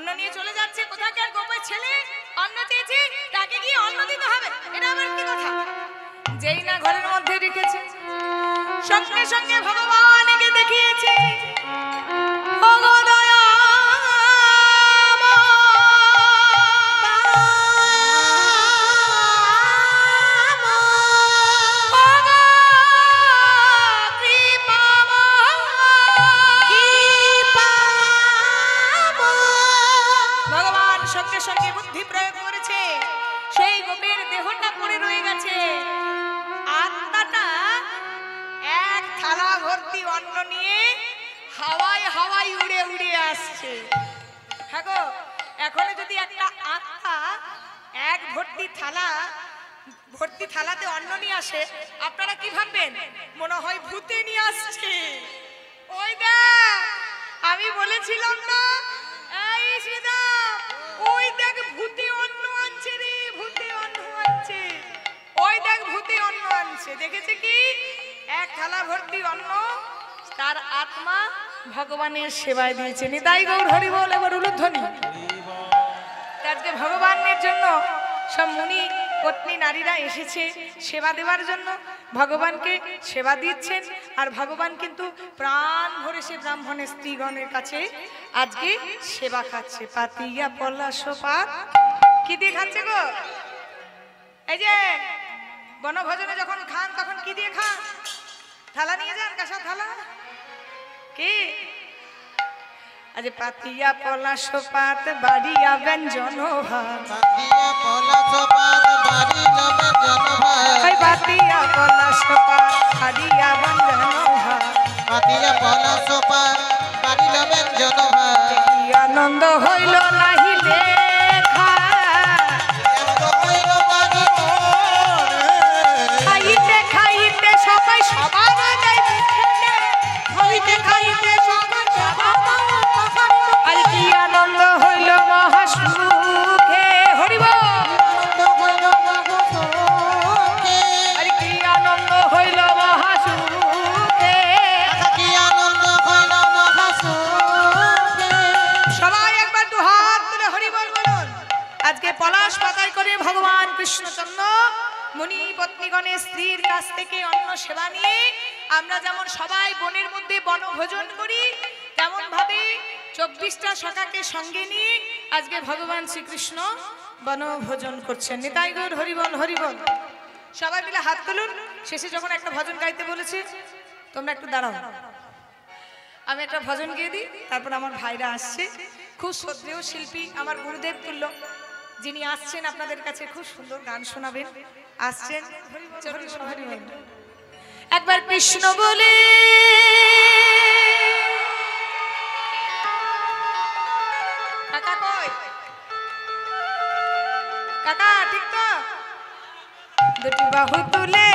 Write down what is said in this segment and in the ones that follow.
অন্ন নিয়ে চলে যাচ্ছে, কোথাকার গোপের ছেলে অন্ন চেয়েছে, তাকে গিয়ে অন্ন দিতে হবে, এটা আবার কি কথা? যেই না ঘরের মধ্যে রেখেছে, সঙ্গে সঙ্গে ভগবান একে দেখিয়েছে, সঙ্গে সঙ্গে বুদ্ধি প্রয়োগ করেছে, সেই গোপের দেহটা পড়ে রয়ে গেছে, আত্মাটা এক থালা ভর্তি অন্ন নিয়ে হাওয়ায় হাওয়ায় উড়ে উড়ে আসছে। হ্যাঁ গো, এখন যদি একটা আত্মা এক ভর্তি থালাতে অন্ন নিয়ে আসে, আপনারা কি ভাববেন? মনে হয় ভূতে নিয়ে আসছে। ওই দেখ, আমি বলেছিলাম না, এই সীতা, ওই দেখ ভূতে অন্ন আনছে রে, ভূতে অন্ন আনছে, ওই দেখ ভূতে অন্ন আনছে। দেখেছে কি? এক থালা ভর্তি অন্ন তার আত্মা ভগবানের সেবায় দিয়েছে। নিতাই গৌর হরি বল। এবার উলুধ্বনি। আজকে ভগবানের জন্য সব মুনি পত্নী নারীরা এসেছে সেবা দেওয়ার জন্য, ভগবানকে সেবা দিচ্ছেন। আর ভগবান কিন্তু প্রাণ ভরে সে ব্রাহ্মণের স্ত্রীগণের কাছে আজকে সেবা খাচ্ছে। পাতিয়া পলাশ পাত কি দিয়ে খাচ্ছে গো? এই যে বনভোজনে যখন খান তখন কি দিয়ে খান? থালা নিয়ে যান, কাঁসা থালা। কি আজ পাতিয়া পলাশ পাত বাড়িয়া ব্যঞ্জন ভাত, পাতিয়া পলাশ পাত বাড়িয়া ব্যঞ্জন ভাত, পাতিয়া পলাশ পাত বাড়িয়া ব্যঞ্জন ভাত, পাতিয়া পলাশ পাত বাড়িয়া ব্যঞ্জন ভাত। কি আনন্দ হইল নাহি লেখা, খাইতে খাইতে সবাই সবার খাইতে খাইতে সবাই সবার, আর কি আনন্দ হইল মহাসুখে। হরিব, আর কি আনন্দ হইল মহাসুখে, কি আনন্দ হইল মহাসুখে। সবাই একবার দু হাত তুলে হরিবল বলুন। আজকে পলাশ পাতায় করে ভগবান কৃষ্ণচন্দ্র মুনি পত্নীগণের স্ত্রীর কাছ থেকে অন্ন সেবা নিয়ে আমরা যেমন সবাই বনের মধ্যে বনভোজন করি, তেমন ভাবে 24টা সখাকে সঙ্গে নিয়ে আজকে ভগবান শ্রীকৃষ্ণ বনভোজন করছেন। নিতাই গৌর হরিবল হরিবল। সবাই মিলে হাত তুলুন। শেষে যখন একটা ভজন গাইতে বলেছে, তোমরা একটু দাঁড়াও, আমি একটা ভজন গিয়ে দিই, তারপর আমার ভাইরা আসছে, খুব শ্রদ্ধেয় শিল্পী আমার গুরুদেব তুল্য, যিনি আসছেন আপনাদের কাছে খুব সুন্দর গান শোনাবেন। আসছেন একবার কৃষ্ণ বলে কাকা কই? কাকা ঠিক তো? দুটি বাহু তুলে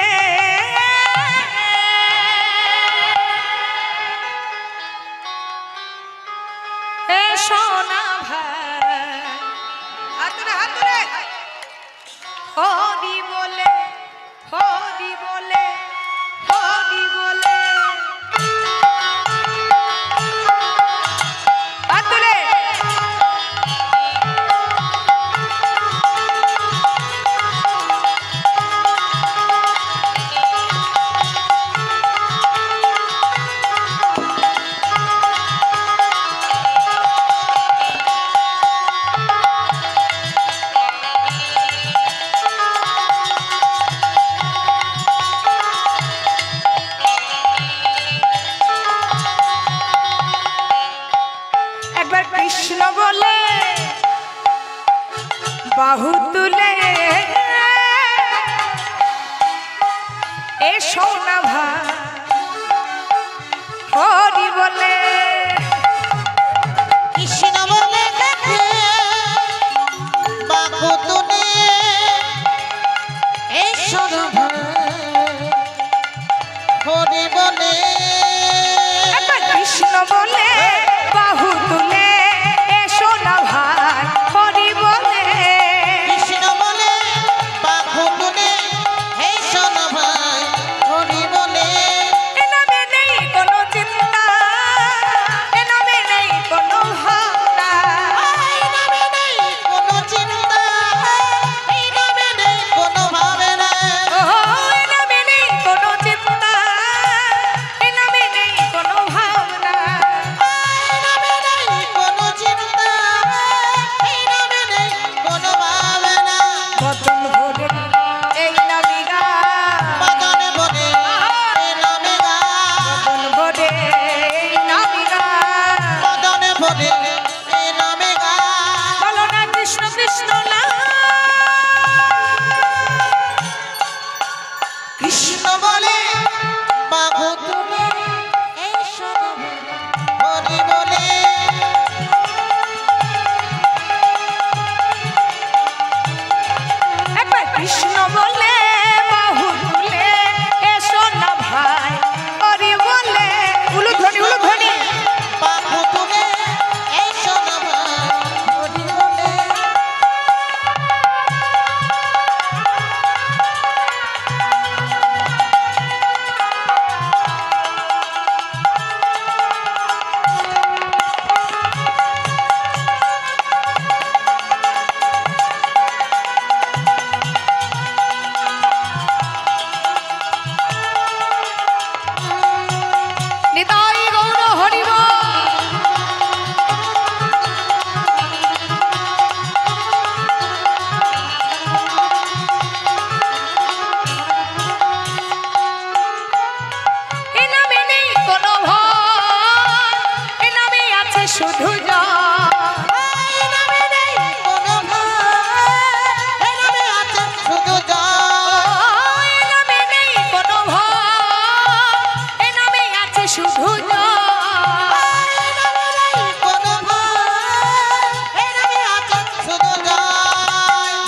সোনা ভাই, হাতুরে হাতুরে হরি বলে, হরি বলে, হরি বলে, হাতুরে কৃষ্ণ বলে বাহু তুলে এ সোনা ভাই, হরি বলে কৃষ্ণ বলে বাহু তুলে এ সোনা ভাই, হরি বলে। কৃষ্ণ বলে বাহু তুলে এ সোনা ভাই, হরি বলে। কৃষ্ণ বলে বাহু তুলে হে সোনা ভাই, হরি বলে। এ নামে নেই কোনো চিন্তা,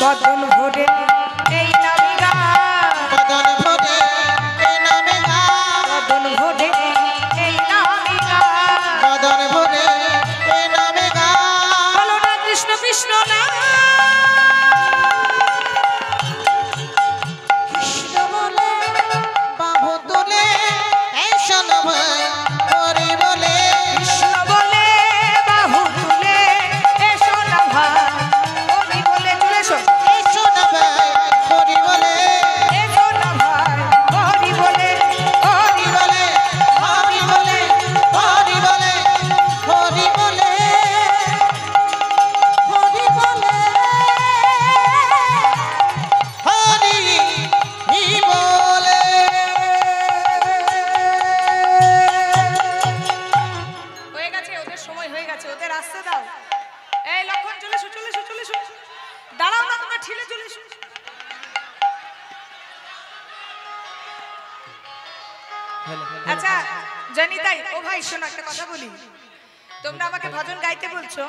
বদন ভরে এই নামে গান বদন ভরে এই নামে গান বদন ভরে এই নামে গান বদন ভরে এই নামে গান বলো না কৃষ্ণ কৃষ্ণ না কৃষ্ণ বলে বাহু তুলে এই শোনো ভাই হরি বলে কৃষ্ণ বলে বাহু তুলে এসো না ভাই হরি বলে তুলে এসো এই শোনো ভাই হরি বলে এসো না ভাই হরি বলে হরি হরি বলে হরি বলে হরি বলে হরি বলে হরি বলে হরি বলে হয়ে গেছে ওদের সময় হয়ে গেছে ওদের আসতে দাও এই লক্ষণ চলে এসো চলে এসো চলে এসো দাঁড়াও না তোমরা ঠিলে চলে এসো আচ্ছা জনিতাই ও ভাই শোনো একটা কথা বলি তোমরা আমাকে ভজন গাইতে বলছো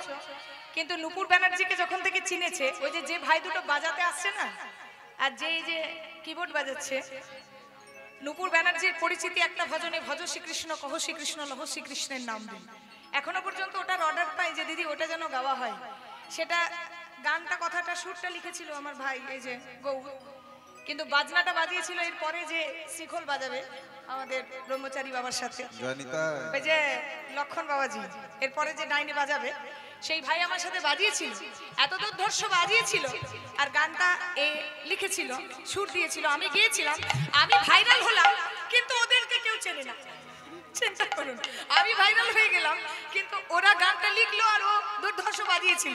কিন্তু নুপুর ব্যানার্জিকে যখন থেকে চিনেছে ওই যে ভাই দুটো বাজাতে আসছে না আর এই যে কিবোর্ড বাজাচ্ছে নুপুর ব্যানার্জির পরিচিতি একটা ভজনে ভজ শ্রীকৃষ্ণ কহ শ্রীকৃষ্ণ লহ শ্রীকৃষ্ণের নাম দিন এখনো পর্যন্ত ওটার অর্ডার পাই যে দিদি ওটা যেন গাওয়া হয় সেটা গানটা কথাটা সুরটা লিখেছিল আমার ভাই এই যে গৌ কিন্তু বাজনাটা বাজিয়েছিল এর পরে যে শিখল বাজাবে আমাদের ব্রহ্মচারী বাবার সাথে ওই যে লক্ষণ বাবাজি এরপরে যে ডাইনে বাজাবে সেই ভাই আমার সাথে বাজিয়েছিল এত দুর্ধর্ষ বাজিয়েছিল আর গানটা লিখেছিল সুর দিয়েছিল আমি গিয়েছিলাম আমি ভাইরাল হলাম কিন্তু ওদেরকে কেউ চেনে না চিন্তা করুন আমি ভাইরাল হয়ে গেলাম কিন্তু ওরা গানটা লিখলো আর ও দুর্ধর্ষ বাজিয়েছিল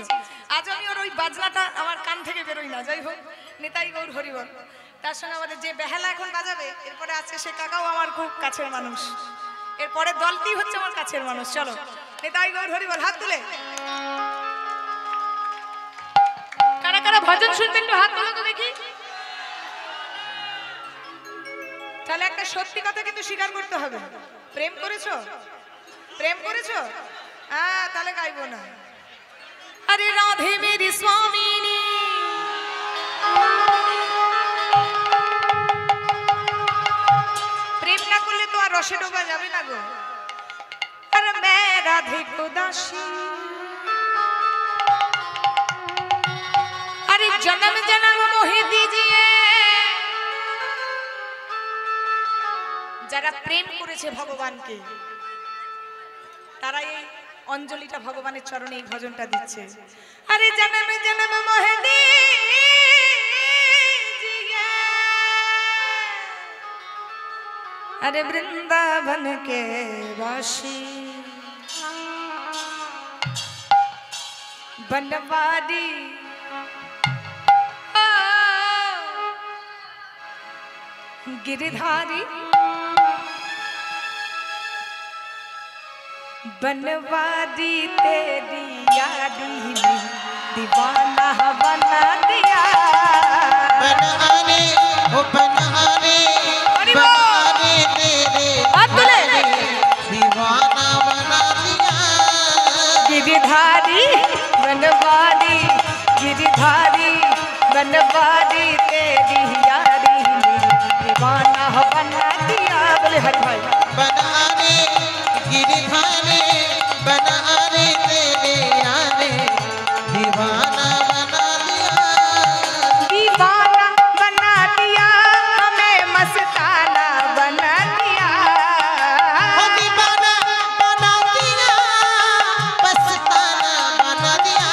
আজ আমি ওর ওই বাজনাটা আমার কান থেকে বেরোই না যাই হোক নেতাই গৌর হরিবল তার সঙ্গে আমাদের যে বেহালা এখন বাজাবে এরপরে আছে সে কাকাও আমার খুব কাছের মানুষ এরপরে দলটি হচ্ছে আমার কাছের মানুষ চলো নেতাই গৌর হরিবল হাত তুলে কারা কারা ভজন শুনবে একটু হাত তোলো তো দেখি তাহলে একটা সত্যি কথা কিন্তু স্বীকার করতে হবে প্রেম করেছো প্রেম করেছো হ্যাঁ তাহলে গাইবো না আরে রাধে মেরি স্বামিনী প্রেম না করলে তো আর রসে ডোবা যাবে না গো আর मैं राधे को दासी अरे जन्म जन्म मोहे दीजिए যারা প্রেম করেছে ভগবানকে তারা এই অঞ্জলিটা ভগবানের চরণে এই ভজনটা দিচ্ছে আরে জন্ম জন্ম মোহে दीजिए अरे वृंदावन के वासी बनवारी गिरधारी बनवारी तेरी यारी ने दीवाना बना दिया बनहारे ओ बनहारे बनहारे तेरे दीवाना बना दिया गिरधारी बनवारी गिरधारी बनवारी तेरी यारी ने दीवाना बना दिया बोले हरि भाई बनहारे गिरधारे बनहारे तेरे यारे दीवाना बना दिया दीवाना बना दिया हमें मस्ताना बना दिया ओ दीवाना बना दिया मस्ताना बना दिया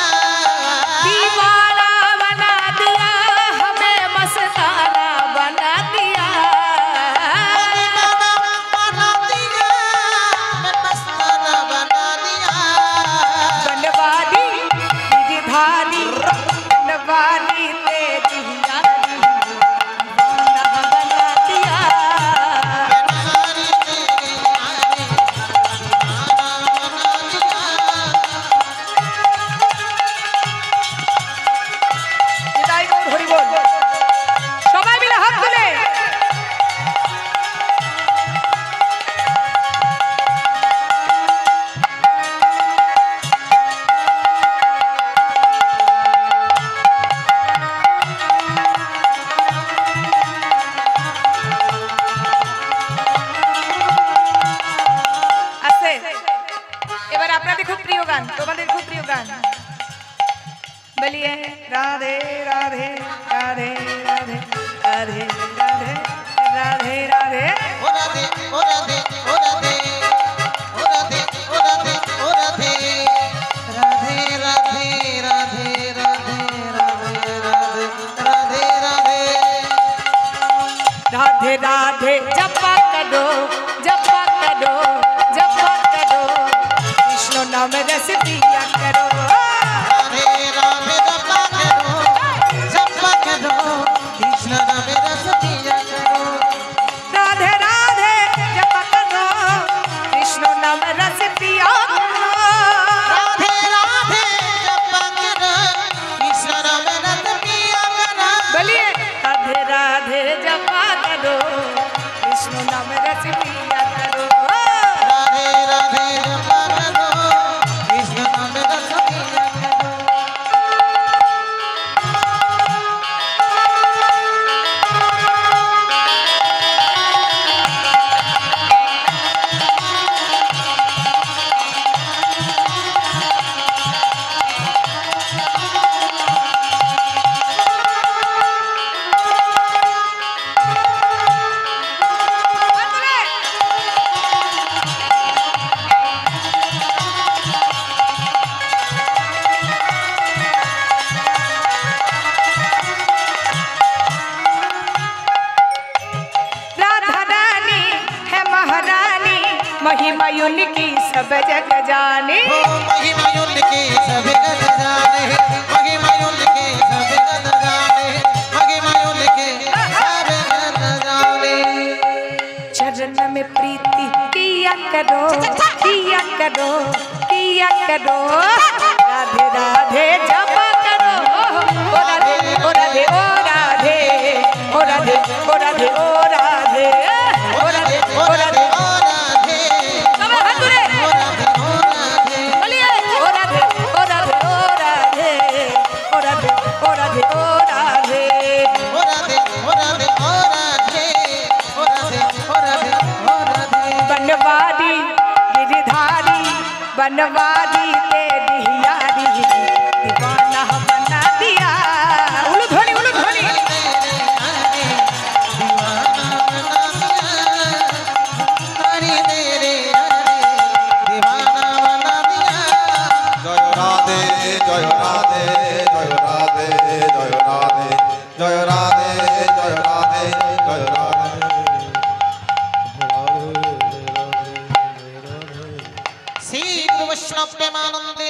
दीवाना बना दिया हमें मस्ताना बना दिया दीवाना बना दिया मैं मस्ताना बना दिया बनवारी गिरधारी बोलिए राधे राधे राधे राधे राधे राधे राधे राधे ओ राधे ओ राधे ओ राधे ओ राधे ओ राधे ओ राधे राधे राधे राधे राधे राधे राधे राधे राधे राधे जपा करो जपा करो जपा करो कृष्ण नाम रस पिया करो राधे राधे जपा करो कृष्ण नाम रस पिया करो राधे राधे जपा करो कृष्ण नाम रस पिया करो राधे राधे जपा करो कृष्ण नाम रस पिया करो बोलिए राधे राधे जपा करो कृष्ण नाम रस पिया करो राधे राधे जपा करो कृष्ण नाम रस पिया करो राधा रानी है महारानी महिमा उनकी सब जग जाने महिमा उनकी सब जग जाने महिमा उनकी सब जग जाने महिमा उनकी सब जग जाने चरण में प्रीति किया करो किया करो किया करो राधे राधे जपा करो ओ राधे ओ राधे ओ राधे ओ राधे ओ राधे ओ राधे ओ राधे ओ राधे ओ राधे सब हाथ उड़े ओ राधे बोलिए ओ राधे ओ राधे ओ राधे ओ राधे ओ राधे ओ राधे ओ राधे ओ राधे ओ राधे ओ राधे ओ राधे ओ राधे बनवारी गिरधारी बनवारी तेरी यारी दीवाना बना दिया उलू ध्वनि उलू ध्वनि জয় রাধে জয় রাধে জয় রাধে জয় রাধে জয় রাধে জয় রাধে জয় রাধে শ্রী বৈষ্ণব প্রেমানন্দে